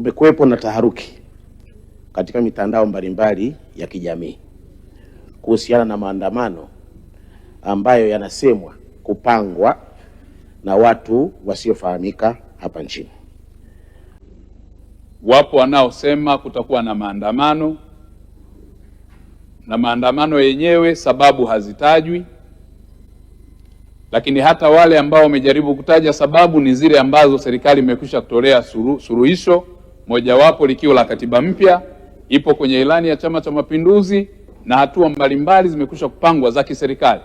kumekuwepo na taharuki katika mitandao mbalimbali ya kijamii kuhusiana na maandamano ambayo yanasemwa kupangwa na watu wasiofahamika hapa nchini. Wapo wanaosema kutakuwa na maandamano, na maandamano yenyewe sababu hazitajwi, lakini hata wale ambao wamejaribu kutaja sababu ni zile ambazo serikali imekwisha kutolea suluhisho, mojawapo likiwa la katiba mpya, ipo kwenye ilani ya Chama cha Mapinduzi, na hatua mbalimbali zimekwisha kupangwa za kiserikali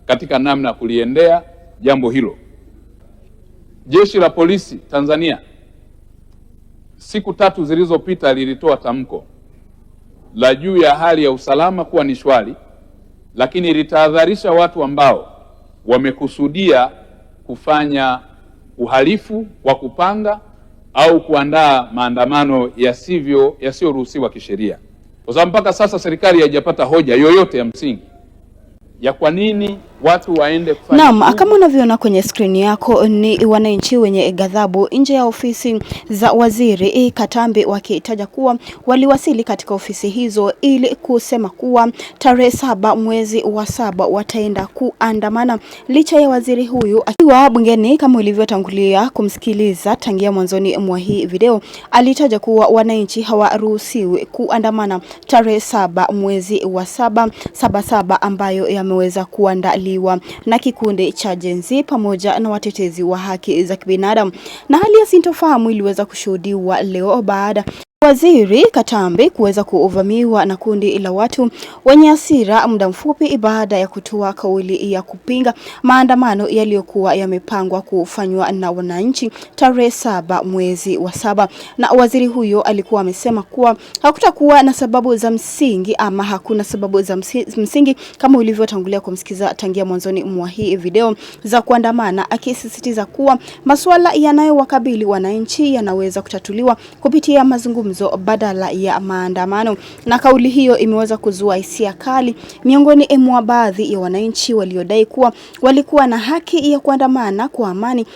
katika namna ya kuliendea jambo hilo. Jeshi la Polisi Tanzania siku 3 zilizopita lilitoa tamko la juu ya hali ya usalama kuwa ni shwari, lakini litahadharisha watu ambao wamekusudia kufanya uhalifu wa kupanga au kuandaa maandamano yasiyoruhusiwa kisheria. Kwa sababu mpaka sasa serikali haijapata hoja yoyote ya msingi ya kwa nini watu waende kufanya. Naam, kama unavyoona kwenye skrini yako ni wananchi wenye ghadhabu nje ya ofisi za Waziri Katambi, wakitaja kuwa waliwasili katika ofisi hizo ili kusema kuwa tarehe 7 mwezi wa 7 wataenda kuandamana, licha ya waziri huyu akiwa bungeni. Kama ulivyotangulia kumsikiliza tangia mwanzoni mwa hii video, alitaja kuwa wananchi hawaruhusiwi kuandamana tarehe 7 mwezi wa 7 77 ambayo yameweza kuandaliwa na kikundi cha Gen Z pamoja na watetezi wa haki za kibinadamu. Na hali ya sintofahamu iliweza kushuhudiwa leo baada Waziri Katambi kuweza kuvamiwa na kundi la watu wenye hasira muda mfupi baada ya kutoa kauli ya kupinga maandamano yaliyokuwa yamepangwa kufanywa na wananchi tarehe 7 mwezi wa 7. Na waziri huyo alikuwa amesema kuwa hakutakuwa na sababu za msingi ama hakuna sababu za msingi kama ulivyotangulia kumsikiza tangia mwanzoni mwa hii video za kuandamana, akisisitiza kuwa masuala yanayowakabili wananchi yanaweza kutatuliwa kupitia mazungumzo badala ya maandamano. Na kauli hiyo imeweza kuzua hisia kali miongoni mwa baadhi ya wananchi waliodai kuwa walikuwa na haki ya kuandamana kwa amani,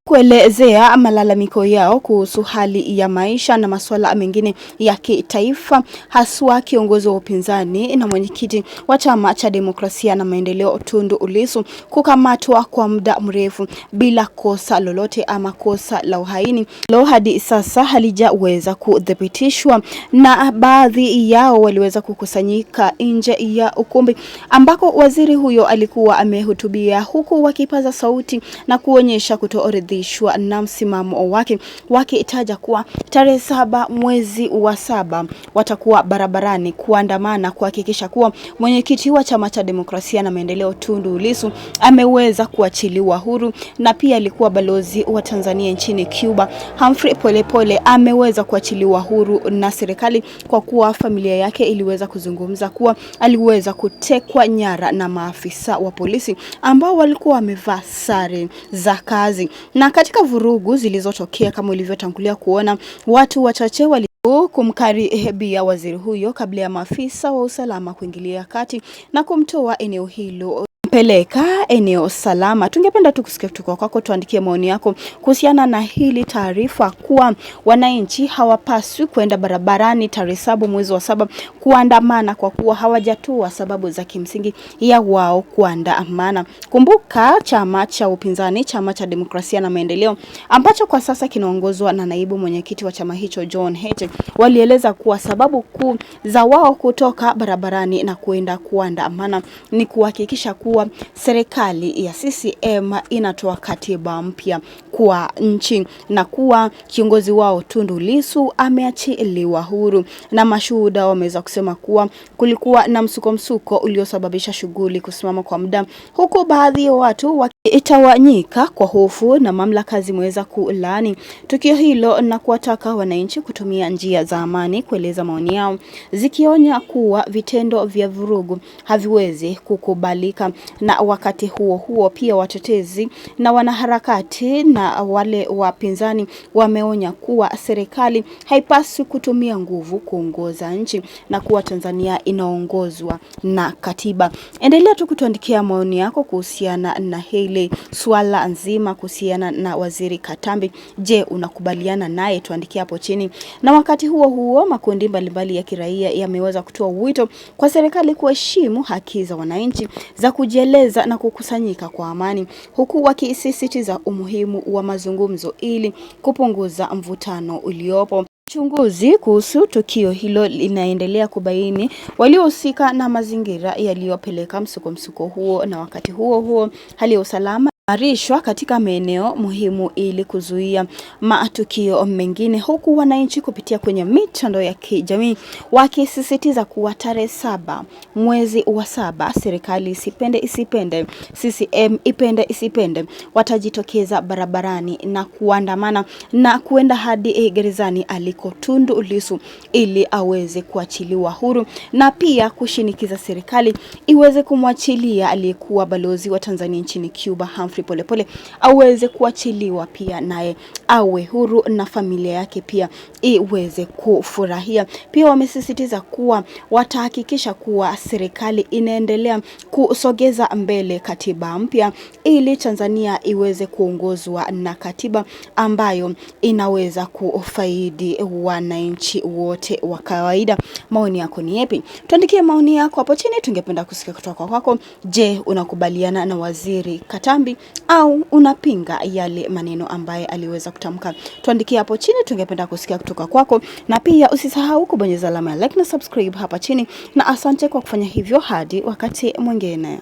kuelezea malalamiko yao kuhusu hali ya maisha na masuala mengine ya kitaifa, haswa kiongozi wa upinzani na mwenyekiti wa Chama cha Demokrasia na Maendeleo Tundu Lissu kukamatwa kwa muda mrefu bila kosa lolote ama kosa la uhaini lo hadi sasa halijaweza kuthibitishwa. Na baadhi yao waliweza kukusanyika nje ya ukumbi ambako waziri huyo alikuwa amehutubia, huku wakipaza sauti na kuonyesha kutoridhishwa na msimamo wake, wakitaja kuwa tarehe 7 mwezi wa 7 watakuwa barabarani kuandamana kuhakikisha kuwa mwenyekiti wa Chama cha Demokrasia na Maendeleo Tundu Lissu ameweza kuachiliwa huru, na pia alikuwa balozi wa Tanzania nchini Cuba Humphrey Polepole ameweza kuachiliwa huru na serikali, kwa kuwa familia yake iliweza kuzungumza kuwa aliweza kutekwa nyara na maafisa wa polisi ambao walikuwa wamevaa sare za kazi. Na katika vurugu zilizotokea kama ulivyotangulia kuona, watu wachache wali kumkaribia waziri huyo kabla ya maafisa wa usalama kuingilia kati na kumtoa eneo hilo peleka eneo salama. Tungependa tu kusikia kutoka kwako, tuandikie maoni yako kuhusiana na hili taarifa kuwa wananchi hawapaswi kwenda barabarani tarehe 7 mwezi wa 7 kuandamana kwa kuwa hawajatoa sababu za kimsingi ya wao kuandamana. Kumbuka chama cha upinzani, Chama cha Demokrasia na Maendeleo, ambacho kwa sasa kinaongozwa na naibu mwenyekiti wa chama hicho John Heche, walieleza kuwa sababu kuu za wao kutoka barabarani na kuenda kuandamana ni kuhakikisha kuwa serikali ya CCM inatoa katiba mpya kwa nchi na kuwa kiongozi wao Tundu Lissu ameachiliwa huru. Na mashuhuda wameweza kusema kuwa kulikuwa na msuko uliosababisha shughuli kusimama kwa muda, huku baadhi ya watu wakitawanyika kwa hofu, na mamlaka zimeweza kulaani tukio hilo na kuwataka wananchi kutumia njia za amani kueleza maoni yao, zikionya kuwa vitendo vya vurugu haviwezi kukubalika. Na wakati huo huo pia watetezi na wanaharakati na wale wapinzani wameonya kuwa serikali haipaswi kutumia nguvu kuongoza nchi na kuwa Tanzania inaongozwa na katiba. Endelea tu kutuandikia maoni yako kuhusiana na hili swala nzima kuhusiana na Waziri Katambi. Je, unakubaliana naye? Tuandikia hapo chini. Na wakati huo huo makundi mbalimbali ya kiraia yameweza kutoa wito kwa serikali kuheshimu haki za wananchi za kujieleza na kukusanyika kwa amani, huku wakisisitiza umuhimu wa mazungumzo ili kupunguza mvutano uliopo. Uchunguzi kuhusu tukio hilo linaendelea kubaini waliohusika na mazingira yaliyopeleka msukosuko huo, na wakati huo huo hali ya usalama imarishwa katika maeneo muhimu ili kuzuia matukio mengine, huku wananchi kupitia kwenye mitandao ya kijamii wakisisitiza kuwa tarehe 7 mwezi wa 7 serikali isipende, CCM ipende isipende, watajitokeza barabarani na kuandamana na kuenda hadi gerezani aliko Tundu Lissu ili aweze kuachiliwa huru, na pia kushinikiza serikali iweze kumwachilia aliyekuwa balozi wa Tanzania nchini Cuba Humphrey Polepole aweze kuachiliwa pia naye awe huru na familia yake pia iweze kufurahia. Pia wamesisitiza kuwa watahakikisha kuwa serikali inaendelea kusogeza mbele katiba mpya ili Tanzania iweze kuongozwa na katiba ambayo inaweza kufaidi wananchi wote wa kawaida. Maoni yako ni yapi? Tuandikie maoni yako hapo chini, tungependa kusikia kutoka kwako. Je, unakubaliana na Waziri Katambi au unapinga yale maneno ambaye aliweza kutamka? Tuandikie hapo chini, tungependa kusikia kutoka kwako, na pia usisahau kubonyeza alama ya like na subscribe hapa chini, na asante kwa kufanya hivyo. Hadi wakati mwingine.